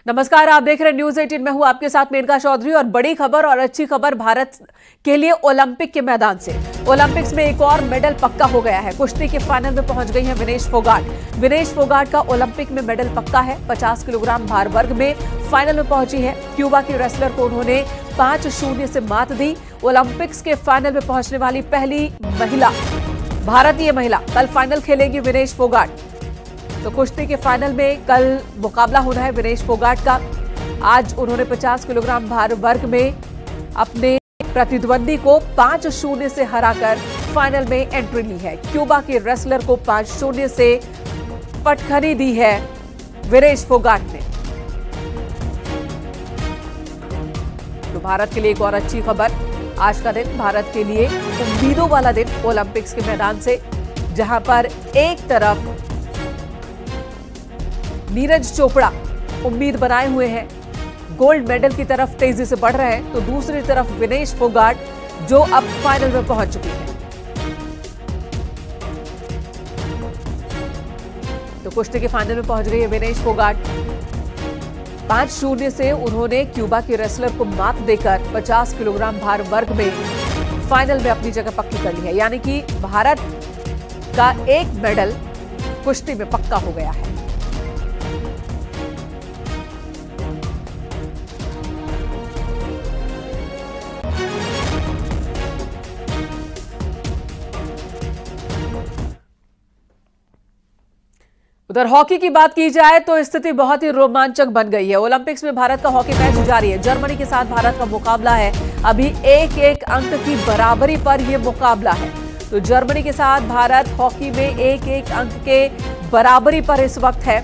नमस्कार, आप देख रहे हैं न्यूज 18। मैं हूं आपके साथ मेनका चौधरी और बड़ी खबर और अच्छी खबर भारत के लिए ओलंपिक के मैदान से। ओलंपिक्स में एक और मेडल पक्का हो गया है। कुश्ती के फाइनल में पहुंच गई है विनेश फोगाट। विनेश फोगाट का ओलंपिक में मेडल पक्का है। 50 किलोग्राम भार वर्ग में फाइनल में पहुंची है। क्यूबा की रेसलर को उन्होंने 5-0 से मात दी। ओलंपिक्स के फाइनल में पहुंचने वाली पहली महिला, भारतीय महिला कल फाइनल खेलेंगी विनेश फोगाट। तो कुश्ती के फाइनल में कल मुकाबला होना है विनेश फोगाट का। आज उन्होंने 50 किलोग्राम भार वर्ग में अपने प्रतिद्वंदी को 5-0 से हराकर फाइनल में एंट्री ली है। क्यूबा के रेसलर को 5-0 से पटखनी दी है विनेश फोगाट ने। तो भारत के लिए एक और अच्छी खबर। आज का दिन भारत के लिए उम्मीदों वाला दिन ओलंपिक्स के मैदान से, जहां पर एक तरफ नीरज चोपड़ा उम्मीद बनाए हुए हैं, गोल्ड मेडल की तरफ तेजी से बढ़ रहे हैं, तो दूसरी तरफ विनेश फोगाट जो अब फाइनल में पहुंच चुकी है। तो कुश्ती के फाइनल में पहुंच गई है विनेश फोगाट। 5-0 से उन्होंने क्यूबा के रेसलर को मात देकर 50 किलोग्राम भार वर्ग में फाइनल में अपनी जगह पक्की कर ली है। यानी कि भारत का एक मेडल कुश्ती में पक्का हो गया है। उधर हॉकी की बात की जाए तो स्थिति बहुत ही रोमांचक बन गई है। ओलंपिक्स में भारत का हॉकी मैच जारी है। जर्मनी के साथ भारत का मुकाबला है। अभी एक अंक की बराबरी पर यह मुकाबला है। तो जर्मनी के साथ भारत हॉकी में एक अंक के बराबरी पर इस वक्त है।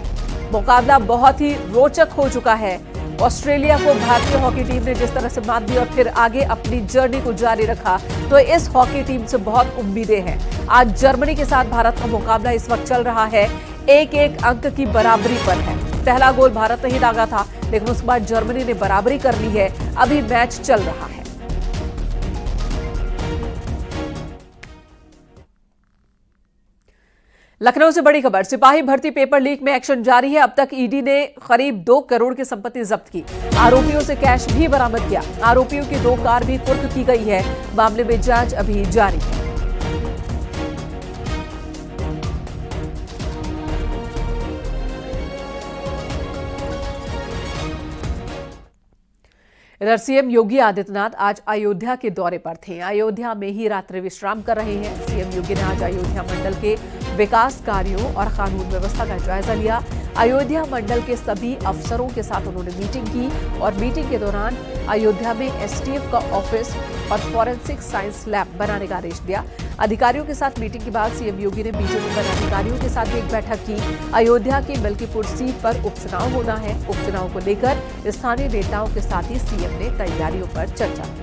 मुकाबला बहुत ही रोचक हो चुका है। ऑस्ट्रेलिया को भारतीय हॉकी टीम ने जिस तरह से मात दी और फिर आगे अपनी जर्नी को जारी रखा, तो इस हॉकी टीम से बहुत उम्मीदें हैं। आज जर्मनी के साथ भारत का मुकाबला इस वक्त चल रहा है। एक अंक की बराबरी पर है। पहला गोल भारत ने ही दागा था, लेकिन उसके बाद जर्मनी ने बराबरी कर ली है। अभी मैच चल रहा है। लखनऊ से बड़ी खबर। सिपाही भर्ती पेपर लीक में एक्शन जारी है। अब तक ईडी ने करीब 2 करोड़ की संपत्ति जब्त की। आरोपियों से कैश भी बरामद किया। आरोपियों की 2 कार भी कुर्क की गई है। मामले में जांच अभी जारी है। इधर सीएम योगी आदित्यनाथ आज अयोध्या के दौरे पर थे। अयोध्या में ही रात्रि विश्राम कर रहे हैं। सीएम योगी ने आज अयोध्या मंडल के विकास कार्यों और कानून व्यवस्था का जायजा लिया। अयोध्या मंडल के सभी अफसरों के साथ उन्होंने मीटिंग की और मीटिंग के दौरान अयोध्या में एसटीएफ का ऑफिस और फॉरेंसिक साइंस लैब बनाने का आदेश दिया। अधिकारियों के साथ मीटिंग के बाद सीएम योगी ने बीजेपी पदाधिकारियों के साथ भी एक बैठक की। अयोध्या की मिल्कीपुर सीट पर उपचुनाव होना है। उपचुनाव को लेकर स्थानीय नेताओं के साथ ही सीएम ने तैयारियों पर चर्चा की।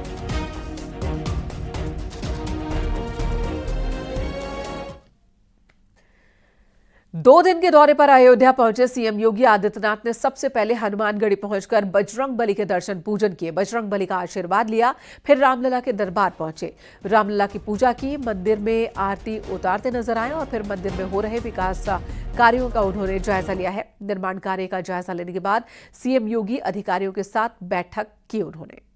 2 दिन के दौरे पर अयोध्या पहुंचे सीएम योगी आदित्यनाथ ने सबसे पहले हनुमानगढ़ी पहुंचकर बजरंग बली के दर्शन पूजन किए। बजरंग बली का आशीर्वाद लिया। फिर रामलला के दरबार पहुंचे। रामलला की पूजा की। मंदिर में आरती उतारते नजर आए और फिर मंदिर में हो रहे विकास कार्यों का उन्होंने जायजा लिया है। निर्माण कार्य का जायजा लेने के बाद सीएम योगी अधिकारियों के साथ बैठक की उन्होंने।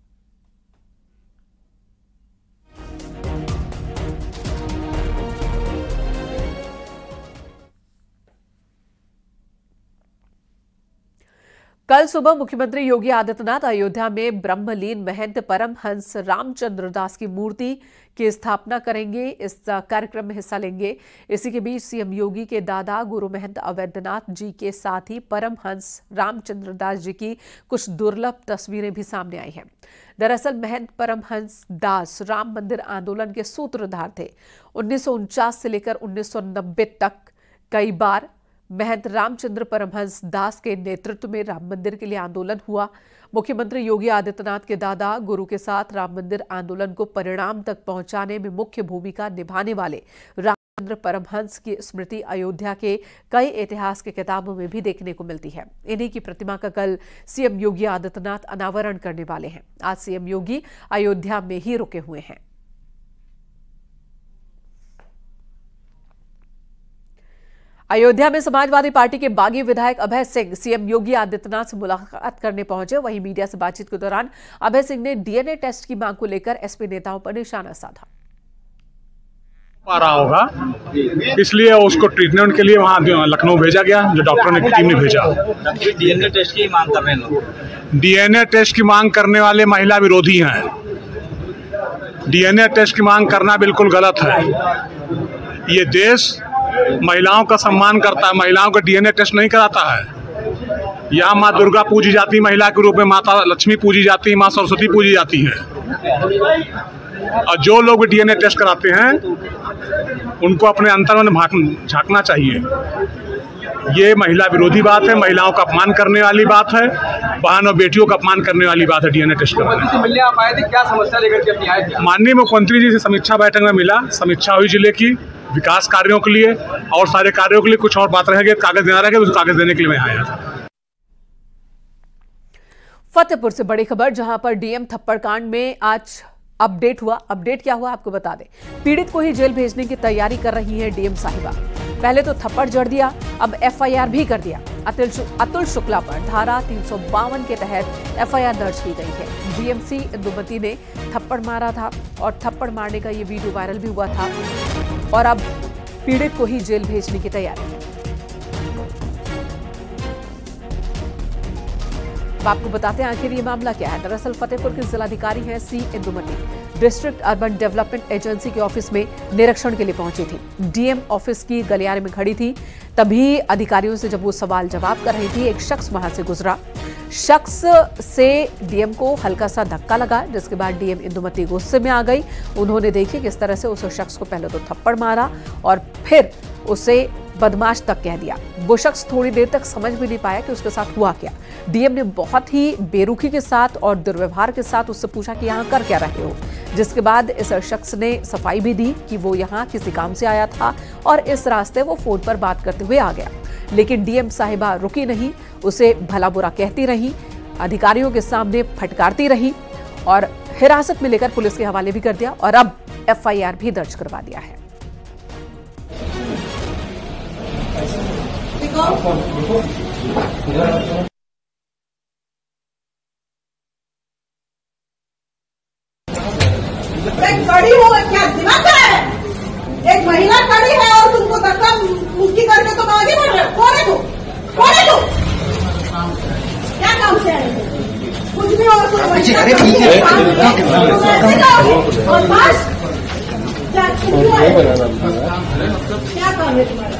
कल सुबह मुख्यमंत्री योगी आदित्यनाथ अयोध्या में ब्रह्मलीन महंत परमहंस रामचंद्र दास की मूर्ति की स्थापना करेंगे। इस कार्यक्रम में हिस्सा लेंगे। इसी के बीच सीएम योगी के दादा गुरु महंत अवैधनाथ जी के साथ ही परमहंस रामचंद्र दास जी की कुछ दुर्लभ तस्वीरें भी सामने आई हैं। दरअसल महंत परमहंस दास राम मंदिर आंदोलन के सूत्रधार थे। 1949 से लेकर 1990 तक कई बार महंत रामचंद्र परमहंस दास के नेतृत्व में राम मंदिर के लिए आंदोलन हुआ। मुख्यमंत्री योगी आदित्यनाथ के दादा गुरु के साथ राम मंदिर आंदोलन को परिणाम तक पहुंचाने में मुख्य भूमिका निभाने वाले रामचंद्र परमहंस की स्मृति अयोध्या के कई इतिहास की किताबों में भी देखने को मिलती है। इन्हीं की प्रतिमा का कल सीएम योगी आदित्यनाथ अनावरण करने वाले हैं। आज सीएम योगी अयोध्या में ही रुके हुए हैं। अयोध्या में समाजवादी पार्टी के बागी विधायक अभय सिंह सीएम योगी आदित्यनाथ से मुलाकात करने पहुंचे। वहीं मीडिया से बातचीत के दौरान अभय सिंह ने डीएनए टेस्ट की मांग को लेकर एसपी नेताओं पर निशाना साधा। आ रहा होगा, इसलिए उसको ट्रीटमेंट के लिए वहां लखनऊ भेजा गया, जो डॉक्टर ने टीम ने भेजा। डीएनए टेस्ट की मांग कर रहे हैं। डीएनए टेस्ट की मांग करने वाले महिला विरोधी हैं। डीएनए टेस्ट की मांग करना बिल्कुल गलत है। ये देश महिलाओं का सम्मान करता है, महिलाओं का डीएनए टेस्ट नहीं कराता है। यहाँ माँ दुर्गा पूजी जाती है महिला के रूप में, माता लक्ष्मी पूजी जाती है, माँ सरस्वती पूजी जाती है। और जो लोग डीएनए टेस्ट कराते हैं उनको अपने अंतर में झांकना चाहिए। ये महिला विरोधी बात है, महिलाओं का अपमान करने वाली बात है, बहन और बेटियों का अपमान करने वाली बात है डीएनए टेस्ट कराना। मिलने आप आए थे, क्या समस्या लेकर के अपनी आए थे? माननीय मुख्यमंत्री जी से समीक्षा बैठक में मिला, समीक्षा हुई जिले की विकास कार्यों के लिए और सारे कार्यों के लिए। कुछ और बात रह गई, कागज देना रह गया, उस कागज देने के लिए मैं आया था। फतेहपुर से बड़ी खबर, जहां पर डीएम थप्पड़ कांड में आज अपडेट हुआ। अपडेट क्या हुआ आपको बता दें। पीड़ित को ही जेल भेजने की तैयारी कर रही है डीएम साहिबा। पहले तो थप्पड़ जड़ दिया, अब एफआईआर भी कर दिया। अतुल शुक्ला पर धारा 352 के तहत एफआईआर दर्ज की गई है। डीएमसी इंदुमती ने थप्पड़ मारा था और थप्पड़ मारने का ये वीडियो वायरल भी हुआ था और अब पीड़ित को ही जेल भेजने की तैयारी। आपको बताते हैं आखिर ये मामला क्या है। दरअसल फतेहपुर के जिलाधिकारी हैं C Indumati district urban development agency के ऑफिस में निरीक्षण के लिए पहुंची थी। डीएम ऑफिस की गलियारे में खड़ी थी, तभी अधिकारियों से जब वो सवाल जवाब कर रही थी, एक शख्स वहां से गुजरा। शख्स से डीएम को हल्का सा धक्का लगा, जिसके बाद डीएम इंदुमती गुस्से में आ गई। उन्होंने देखिए किस तरह से उस शख्स को पहले तो थप्पड़ मारा और फिर उसे बदमाश तक कह दिया। वो शख्स थोड़ी देर तक समझ भी नहीं पाया कि उसके साथ हुआ क्या। डीएम ने बहुत ही बेरुखी के साथ और दुर्व्यवहार के साथ उससे पूछा कि यहाँ कर क्या रहे हो, जिसके बाद इस शख्स ने सफाई भी दी कि वो यहाँ किसी काम से आया था और इस रास्ते वो फोन पर बात करते हुए आ गया। लेकिन डीएम साहिबा रुकी नहीं, उसे भला बुरा कहती रही, अधिकारियों के सामने फटकारती रही और हिरासत में लेकर पुलिस के हवाले भी कर दिया और अब एफआईआर भी दर्ज करवा दिया है। खड़ी हो, क्या दिमाग है? एक महिला खड़ी है और तुमको धक्का मुक्की करके तुम आगे बढ़ रहे हो। कौन है तू? कौन है तू? क्या काम से आए थे? कुछ भी और कोई और बस क्या काम है तुम्हारा?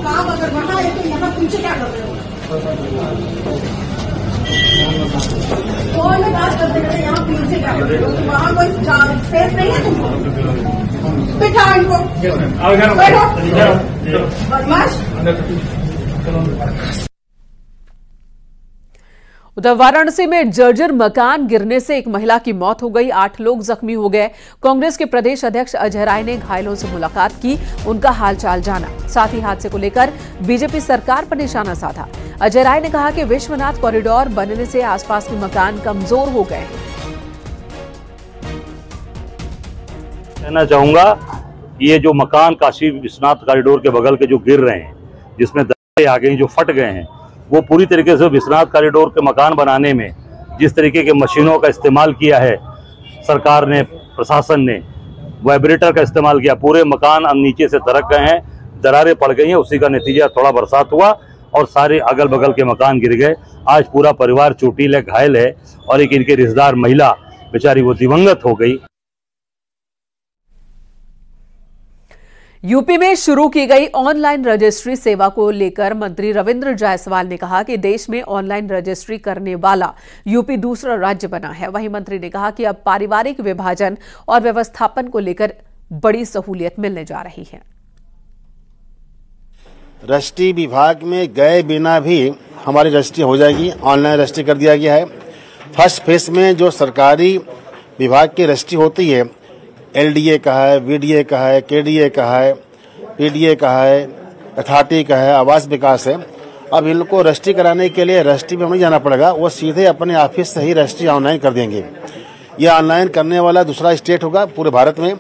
काम अगर बढ़ा है तो यहाँ पीछे क्या कर रहे हो? कौन बात करते हैं यहाँ पीछे क्या कर रहे हो? वहाँ कोई स्पेस नहीं है तुमको? बिठा इनको, बैठो बदमाश। उधर वाराणसी में जर्जर मकान गिरने से एक महिला की मौत हो गई, 8 लोग जख्मी हो गए। कांग्रेस के प्रदेश अध्यक्ष अजय राय ने घायलों से मुलाकात की, उनका हालचाल जाना, साथ ही हादसे को लेकर बीजेपी सरकार पर निशाना साधा। अजय राय ने कहा कि विश्वनाथ कॉरिडोर बनने से आसपास के मकान कमजोर हो गए हैं। कहना चाहूंगा ये जो मकान काशी विश्वनाथ कॉरिडोर के बगल के जो गिर रहे हैं, जिसमें दरारें आ गई, जो फट गए हैं, वो पूरी तरीके से विश्वनाथ कॉरिडोर के मकान बनाने में जिस तरीके के मशीनों का इस्तेमाल किया है सरकार ने, प्रशासन ने वाइब्रेटर का इस्तेमाल किया, पूरे मकान अब नीचे से दरक गए हैं, दरारें पड़ गई हैं। उसी का नतीजा थोड़ा बरसात हुआ और सारे अगल बगल के मकान गिर गए। आज पूरा परिवार चोटिल है, घायल है और एक इनके रिश्तेदार महिला बेचारी वो दिवंगत हो गई। यूपी में शुरू की गई ऑनलाइन रजिस्ट्री सेवा को लेकर मंत्री रविंद्र जायसवाल ने कहा कि देश में ऑनलाइन रजिस्ट्री करने वाला यूपी दूसरा राज्य बना है। वहीं मंत्री ने कहा कि अब पारिवारिक विभाजन और व्यवस्थापन को लेकर बड़ी सहूलियत मिलने जा रही है। रजिस्ट्री विभाग में गए बिना भी हमारी रजिस्ट्री हो जाएगी, ऑनलाइन रजिस्ट्री कर दिया गया है। फर्स्ट फेज में जो सरकारी विभाग की रजिस्ट्री होती है, एलडीए का है, वीडीए का है, केडीए का है, पीडीए का है, अथॉरिटी का है, आवास विकास है। अब इनको रजिस्ट्री कराने के लिए रजिस्ट्री में नहीं जाना पड़ेगा, वो सीधे अपने ऑफिस से ही रजिस्ट्री ऑनलाइन कर देंगे। ये ऑनलाइन करने वाला दूसरा स्टेट होगा पूरे भारत में।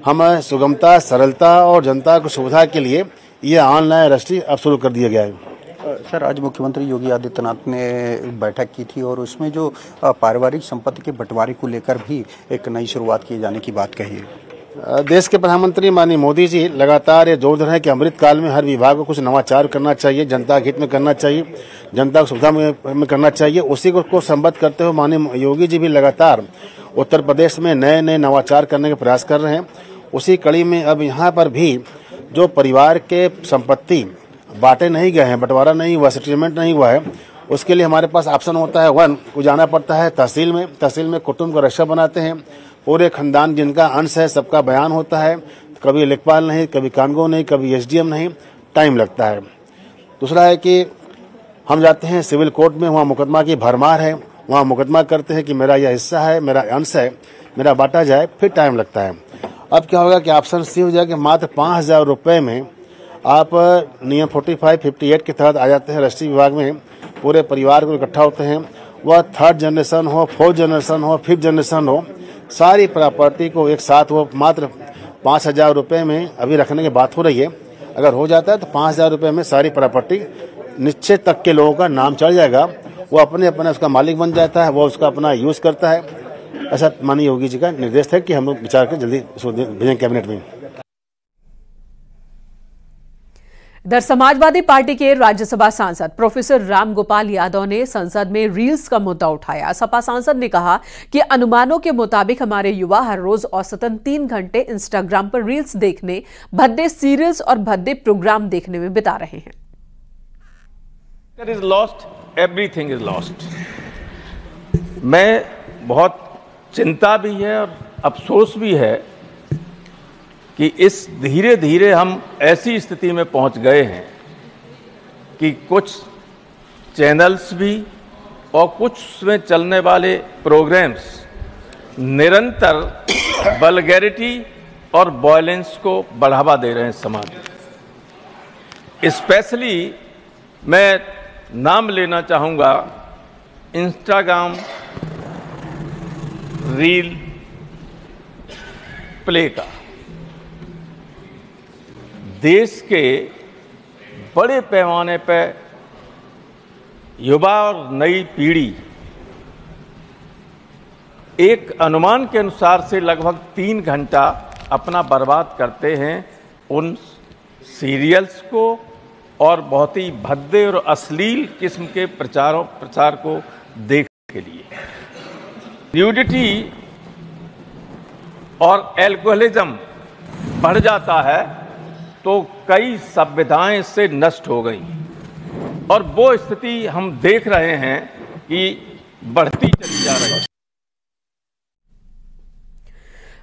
हम सुगमता, सरलता और जनता को सुविधा के लिए ये ऑनलाइन रजिस्ट्री अब शुरू कर दिया गया है। सर, आज मुख्यमंत्री योगी आदित्यनाथ ने बैठक की थी और उसमें जो पारिवारिक संपत्ति के बंटवारे को लेकर भी एक नई शुरुआत किए जाने की बात कही है। देश के प्रधानमंत्री माननीय मोदी जी लगातार ये जोर दे रहे हैं कि अमृत काल में हर विभाग को कुछ नवाचार करना चाहिए, जनता के हित में करना चाहिए, जनता को सुविधा में करना चाहिए। उसी को संबद्ध करते हुए माननीय योगी जी भी लगातार उत्तर प्रदेश में नए नए नवाचार करने के प्रयास कर रहे हैं। उसी कड़ी में अब यहाँ पर भी जो परिवार के संपत्ति बांटे नहीं गए हैं, बंटवारा नहीं हुआ, सेटलमेंट नहीं हुआ है, उसके लिए हमारे पास ऑप्शन होता है। 1 को जाना पड़ता है तहसील में कुटुंब को रक्षा बनाते हैं, पूरे खानदान जिनका अंश है सबका बयान होता है, कभी लेखपाल नहीं, कभी कानगो नहीं, कभी एसडीएम नहीं, टाइम लगता है। दूसरा है कि हम जाते हैं सिविल कोर्ट में, वहाँ मुकदमा की भरमार है, वहाँ मुकदमा करते हैं कि मेरा यह हिस्सा है, मेरा अंश है, मेरा बांटा जाए, फिर टाइम लगता है। अब क्या होगा कि ऑप्शन सी हो जाएगा कि मात्र 5,000 रुपये में आप नियम 45-58 के तहत आ जाते हैं रजिस्ट्री विभाग में, पूरे परिवार को इकट्ठा होते हैं। वह 3rd जनरेशन हो, 4th जनरेशन हो, 5th जनरेशन हो, सारी प्रॉपर्टी को एक साथ वो मात्र 5,000 रुपये में अभी रखने की बात हो रही है। अगर हो जाता है तो 5,000 रुपये में सारी प्रॉपर्टी निश्चित तक के लोगों का नाम चढ़ जाएगा, वो अपने अपने उसका मालिक बन जाता है, वो उसका अपना यूज करता है। ऐसा माननीय योगी जी का निर्देश है कि हम लोग विचार कर जल्दी इसको भेजें कैबिनेट में। इधर समाजवादी पार्टी के राज्यसभा सांसद प्रोफेसर रामगोपाल यादव ने संसद में रील्स का मुद्दा उठाया। सपा सांसद ने कहा कि अनुमानों के मुताबिक हमारे युवा हर रोज औसतन 3 घंटे इंस्टाग्राम पर रील्स देखने, भद्दे सीरियल्स और भद्दे प्रोग्राम देखने में बिता रहे हैं। is lost, everything is lost. मैं बहुत चिंता भी है और अफसोस भी है कि इस धीरे धीरे हम ऐसी स्थिति में पहुंच गए हैं कि कुछ चैनल्स भी और कुछ में चलने वाले प्रोग्राम्स निरंतर वल्गैरिटी और वॉयलेंस को बढ़ावा दे रहे हैं समाज में। स्पेशली मैं नाम लेना चाहूँगा इंस्टाग्राम रील प्ले का। देश के बड़े पैमाने पर युवा और नई पीढ़ी एक अनुमान के अनुसार से लगभग 3 घंटा अपना बर्बाद करते हैं उन सीरियल्स को और बहुत ही भद्दे और अश्लील किस्म के प्रचार को देखने के लिए। न्यूडिटी और एल्कोहलिज्म बढ़ जाता है तो कई सभ्यताएं इससे नष्ट हो गई और वो स्थिति हम देख रहे हैं कि बढ़ती चली जा रही है।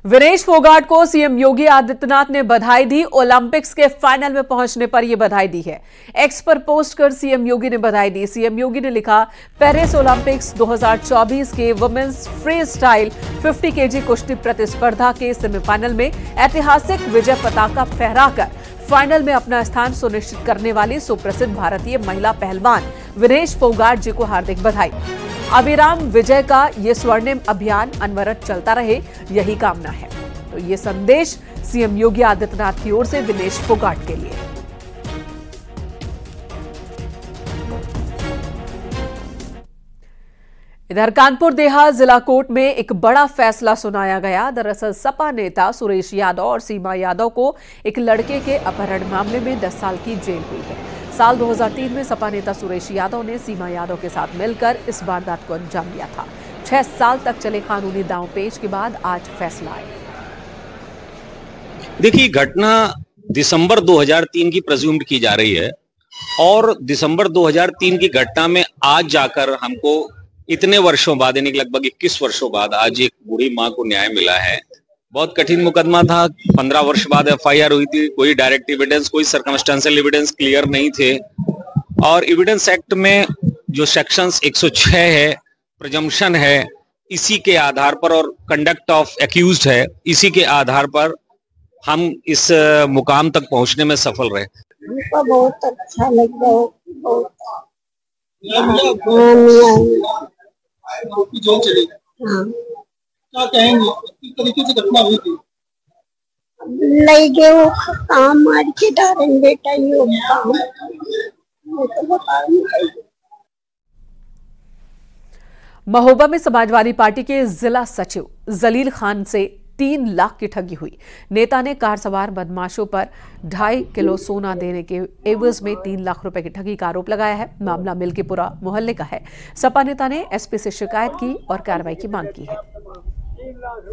विनेश फोगाट को सीएम योगी आदित्यनाथ ने बधाई दी। ओलंपिक्स के फाइनल में पहुंचने पर यह बधाई दी है। एक्स पर पोस्ट कर सीएम योगी ने बधाई दी। सीएम योगी ने लिखा, पेरिस ओलंपिक्स 2024 के वुमेन्स फ्री स्टाइल 50 केजी कुश्ती प्रतिस्पर्धा के सेमीफाइनल में ऐतिहासिक विजय पताका फहराकर फाइनल में अपना स्थान सुनिश्चित करने वाली सुप्रसिद्ध भारतीय महिला पहलवान विनेश फोगाट जी को हार्दिक बधाई। अविराम विजय का ये स्वर्णिम अभियान अनवरत चलता रहे, यही कामना है। तो ये संदेश सीएम योगी आदित्यनाथ की ओर से विनेश फोगाट के लिए। इधर कानपुर देहात जिला कोर्ट में एक बड़ा फैसला सुनाया गया। दरअसल सपा नेता सुरेश यादव और सीमा यादव को एक लड़के के अपहरण मामले में 10 साल की जेल हुई है। साल 2003 में सपा नेता सुरेश यादव ने सीमा यादव के साथ मिलकर इस वारदात को अंजाम दिया था। 6 साल तक चले कानूनी दांवपेच के बाद आज फैसला आया। देखिए, घटना दिसंबर 2003 की प्रेज्यूम्ड की जा रही है और दिसंबर 2003 की घटना में आज जाकर हमको इतने वर्षों बाद, यानी लगभग 21 वर्षों बाद आज एक बूढ़ी माँ को न्याय मिला है। बहुत कठिन मुकदमा था। 15 वर्ष बाद एफआईआर हुई थी। कोई डायरेक्ट एविडेंस, कोई सर्कमस्टेंशियल एविडेंस क्लियर नहीं थे और एविडेंस एक्ट में जो सेक्शंस 106 है, प्रिजम्पशन है, इसी के आधार पर और कंडक्ट ऑफ एक्यूज्ड है, इसी के आधार पर हम इस मुकाम तक पहुंचने में सफल रहे। हमको बहुत अच्छा लगा। बहुत क्या कहेंगे, किस तरीके से घटना हुई थी? ले गए वो काम मार के डालें बेटा ये काम तो बता नहीं। महोबा में समाजवादी पार्टी के जिला सचिव जलील खान से 3 लाख की ठगी हुई। नेता ने कार सवार बदमाशों पर 2.5 किलो सोना देने के एवज में 3 लाख रुपए की ठगी का आरोप लगाया है। मामला मिल्कीपुरा मोहल्ले का है। सपा नेता ने एसपी से शिकायत की और कार्रवाई की मांग की है।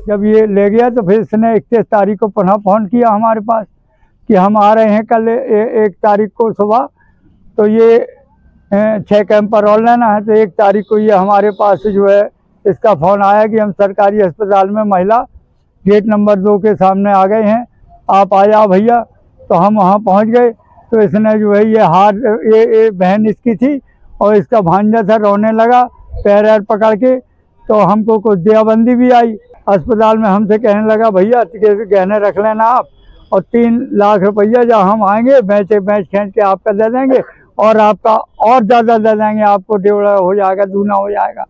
जब ये ले गया तो फिर इसने 31 तारीख को पुनः फोन किया हमारे पास कि हम आ रहे हैं कल 1 तारीख को सुबह। तो ये 6 कैंपर और लेना है। तो 1 तारीख को ये हमारे पास जो है इसका फोन आया कि हम सरकारी अस्पताल में महिला गेट नंबर 2 के सामने आ गए हैं, आप आ जाओ भैया। तो हम वहाँ पहुँच गए। तो इसने जो है ये बहन इसकी थी और इसका भांजा था, रोने लगा पैर पकड़ के। तो हमको कुछ दयाबंदी भी आई। अस्पताल में हमसे कहने लगा भैया गहने रख लेना आप, और 3 लाख रुपया जब हम आएंगे बेच खींच के आपका दे देंगे और आपका और ज्यादा दे देंगे, आपको 1.5 हो जाएगा, दूना हो जाएगा।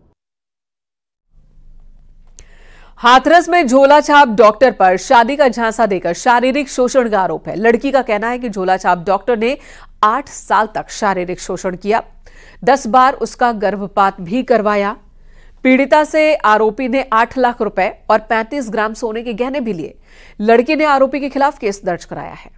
हाथरस में झोला छाप डॉक्टर पर शादी का झांसा देकर शारीरिक शोषण का आरोप है। लड़की का कहना है कि झोला छाप डॉक्टर ने 8 साल तक शारीरिक शोषण किया, 10 बार उसका गर्भपात भी करवाया। पीड़िता से आरोपी ने 8 लाख रुपए और 35 ग्राम सोने के गहने भी लिए। लड़की ने आरोपी के खिलाफ केस दर्ज कराया है।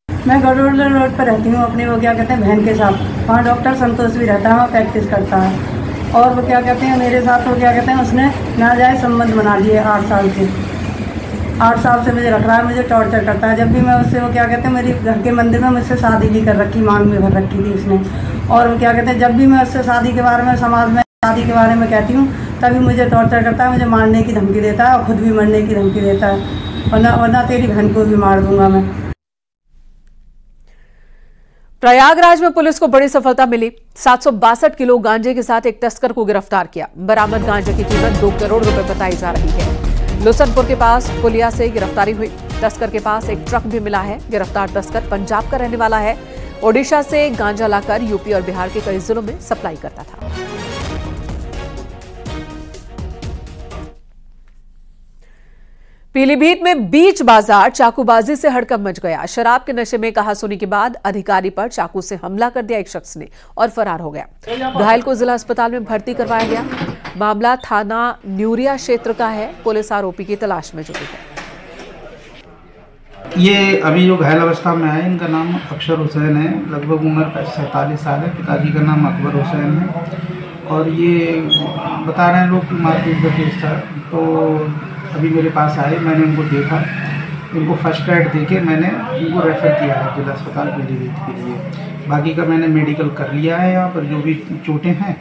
मैं गढ़ोला रोड पर रहती हूँ अपनी वो क्या कहते हैं बहन के साथ। वहाँ डॉक्टर संतोष भी रहता है, वहाँ प्रैक्टिस करता है। और वो क्या कहते हैं मेरे साथ वो क्या कहते हैं उसने नाजायज संबंध बना लिए 8 साल से। 8 साल से मुझे रख रहा है, मुझे टॉर्चर करता है। जब भी मैं उससे वो क्या कहते हैं मेरी घर के मंदिर में मुझसे शादी भी कर रखी, मांग भी भर रखी थी उसने। और वो क्या कहते हैं जब भी मैं उससे शादी के बारे में समाज में शादी के बारे में कहती हूँ तभी मुझे टॉर्चर करता है, मुझे मारने की धमकी देता है और खुद भी मरने की धमकी देता है, वरना तेरी बहन को भी मार दूंगा मैं। प्रयागराज में पुलिस को बड़ी सफलता मिली। 762 किलो गांजे के साथ एक तस्कर को गिरफ्तार किया। बरामद गांजे की कीमत 2 करोड़ रुपए बताई जा रही है। लुसनपुर के पास पुलिया से गिरफ्तारी हुई। तस्कर के पास एक ट्रक भी मिला है। गिरफ्तार तस्कर पंजाब का रहने वाला है। ओडिशा से गांजा लाकर यूपी और बिहार के कई जिलों में सप्लाई करता था। पीलीभीत में बीच बाजार चाकूबाजी से हड़कंप मच गया। शराब के नशे में कहासुनी के बाद अधिकारी पर चाकू से हमला कर दिया एक शख्स ने और फरार हो गया। घायल को जिला अस्पताल में भर्ती करवाया गया। मामला थाना न्यूरिया क्षेत्र का है। पुलिस आरोपी की तलाश में जुटी है। ये अभी जो घायल अवस्था में है इनका नाम अक्षर हुसैन है, लगभग उम्र 47 साल है। पिताजी का नाम अकबर हुसैन है और ये बता रहे हैं लोग कि मारपीट का केस था। तो अभी मेरे पास आए, मैंने उनको देखा, इनको फर्स्ट एड देके मैंने इनको रेफ़र किया है जिला अस्पताल पीलीभीत के लिए। बाकी का मैंने मेडिकल कर लिया है यहाँ पर जो भी चोटें हैं,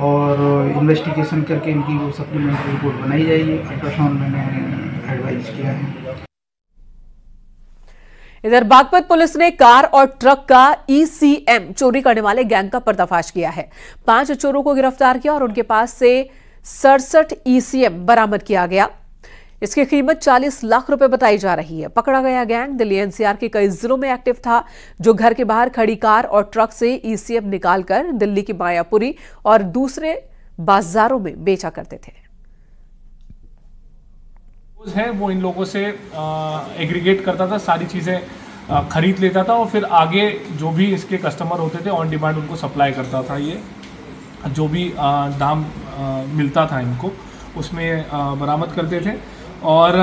और इन्वेस्टिगेशन करके इनकी वो सप्लीमेंट्री रिपोर्ट बनाई जाएगी। अल्ट्रासाउंड मैंने एडवाइस किया है। इधर बागपत पुलिस ने कार और ट्रक का ECM चोरी करने वाले गैंग का पर्दाफाश किया है। 5 चोरों को गिरफ्तार किया और उनके पास से 67 ECM बरामद किया गया। इसकी कीमत 40 लाख रुपए बताई जा रही है। पकड़ा गया गैंग दिल्ली NCR के कई जिलों में एक्टिव था, जो घर के बाहर खड़ी कार और ट्रक से ECM निकालकर दिल्ली की मायापुरी और दूसरे बाजारों में बेचा करते थे। है वो इन लोगों से एग्रीगेट करता था, सारी चीज़ें खरीद लेता था और फिर आगे जो भी इसके कस्टमर होते थे ऑन डिमांड उनको सप्लाई करता था। ये जो भी दाम मिलता था इनको उसमें बरामद करते थे। और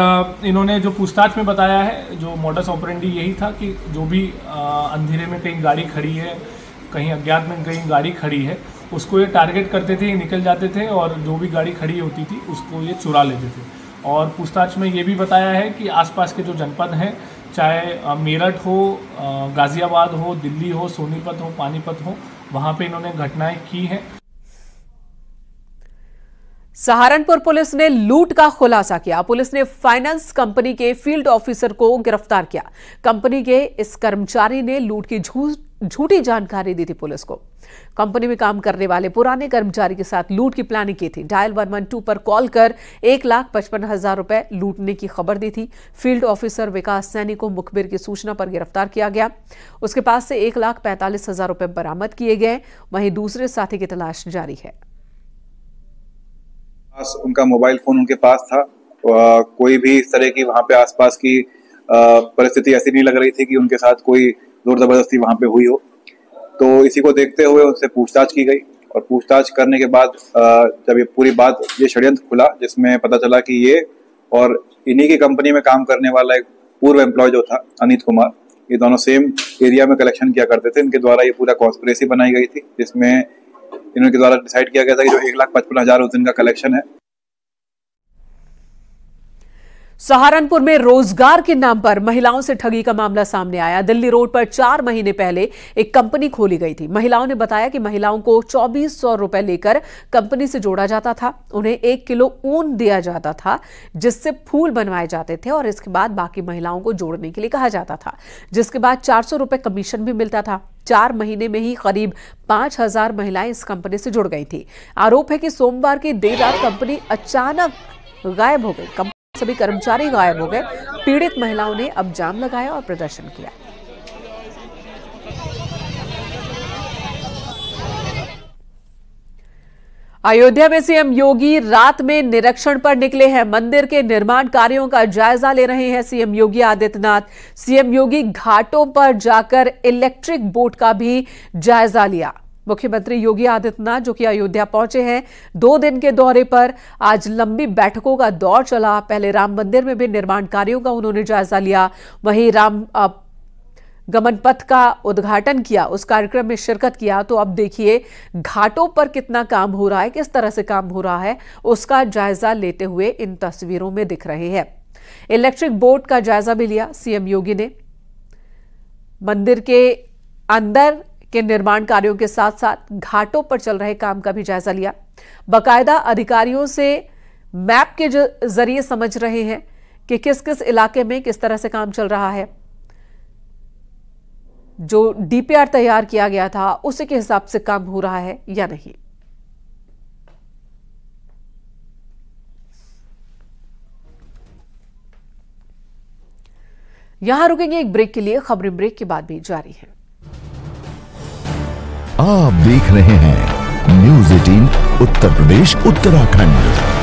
इन्होंने जो पूछताछ में बताया है, जो मॉडस ऑपरेंडी यही था कि जो भी अंधेरे में कहीं गाड़ी खड़ी है, कहीं अज्ञात में कहीं गाड़ी खड़ी है, उसको ये टारगेट करते थे, निकल जाते थे और जो भी गाड़ी खड़ी होती थी उसको ये चुरा लेते थे। और पूछताछ में ये भी बताया है कि आसपास के जो जनपद हैं, चाहे मेरठ हो, गाज़ियाबाद हो, दिल्ली हो, सोनीपत हो, पानीपत हो, वहाँ पे इन्होंने घटनाएं की हैं। सहारनपुर पुलिस ने लूट का खुलासा किया। पुलिस ने फाइनेंस कंपनी के फील्ड ऑफिसर को गिरफ्तार किया। कंपनी के इस कर्मचारी ने लूट की झूठी जानकारी दी थी पुलिस को। कंपनी में काम करने वाले पुराने कर्मचारी के साथ लूट की प्लानिंग की थी। डायल 112 पर कॉल कर 1,55,000 रुपए लूटने की खबर दी थी। फील्ड ऑफिसर विकास सैनी को मुखबिर की सूचना पर गिरफ्तार किया गया। उसके पास से 1,45,000 रुपए बरामद किए गए। वहीं दूसरे साथी की तलाश जारी है। उनका मोबाइल फोन उनके पास था। कोई भी इस तरह की वहाँ पे आसपास की परिस्थिति ऐसी नहीं लग रही थी कि उनके साथ कोई जोर जबरदस्ती वहाँ पे हुई हो। तो इसी को देखते हुए उनसे पूछताछ की गई और पूछताछ करने के बाद जब ये पूरी बात, ये षड्यंत्र खुला, जिसमें पता चला कि ये और इन्हीं की कंपनी में काम करने वाला एक पूर्व एम्प्लॉय जो था अनित कुमार, ये दोनों सेम एरिया में कलेक्शन किया करते थे। इनके द्वारा ये पूरा कॉन्स्पिरेसी बनाई गई थी, जिसमें इनके द्वारा डिसाइड किया गया था कि जो 1,55,000 उस दिन का कलेक्शन है। सहारनपुर में रोजगार के नाम पर महिलाओं से ठगी का मामला सामने आया। दिल्ली रोड पर 4 महीने पहले एक कंपनी खोली गई थी। महिलाओं ने बताया कि महिलाओं को 2400 रुपए लेकर कंपनी से जोड़ा जाता था। उन्हें 1 किलो ऊन दिया जाता था, जिससे फूल बनवाए जाते थे और इसके बाद बाकी महिलाओं को जोड़ने के लिए कहा जाता था, जिसके बाद 400 रुपए कमीशन भी मिलता था। 4 महीने में ही करीब 5000 महिलाएं इस कंपनी से जुड़ गई थी। आरोप है कि सोमवार की देर रात कंपनी अचानक गायब हो गई। सभी कर्मचारी गायब हो गए। पीड़ित महिलाओं ने अब जाम लगाया और प्रदर्शन किया। अयोध्या में सीएम योगी रात में निरीक्षण पर निकले हैं। मंदिर के निर्माण कार्यों का जायजा ले रहे हैं सीएम योगी आदित्यनाथ। सीएम योगी घाटों पर जाकर इलेक्ट्रिक बोट का भी जायजा लिया। मुख्यमंत्री योगी आदित्यनाथ जो कि अयोध्या पहुंचे हैं 2 दिन के दौरे पर, आज लंबी बैठकों का दौर चला। पहले राम मंदिर में भी निर्माण कार्यों का उन्होंने जायजा लिया, वहीं राम गमन पथ का उद्घाटन किया, उस कार्यक्रम में शिरकत किया। तो अब देखिए घाटों पर कितना काम हो रहा है, किस तरह से काम हो रहा है, उसका जायजा लेते हुए इन तस्वीरों में दिख रहे हैं। इलेक्ट्रिक बोट का जायजा भी लिया सीएम योगी ने। मंदिर के अंदर के निर्माण कार्यों के साथ साथ घाटों पर चल रहे काम का भी जायजा लिया। बाकायदा अधिकारियों से मैप के जरिए समझ रहे हैं कि किस किस इलाके में किस तरह से काम चल रहा है। जो डीपीआर तैयार किया गया था उसी के हिसाब से काम हो रहा है या नहीं। यहां रुकेंगे एक ब्रेक के लिए। खबरें ब्रेक के बाद भी जारी है। आप देख रहे हैं न्यूज़ 18 उत्तर प्रदेश उत्तराखंड।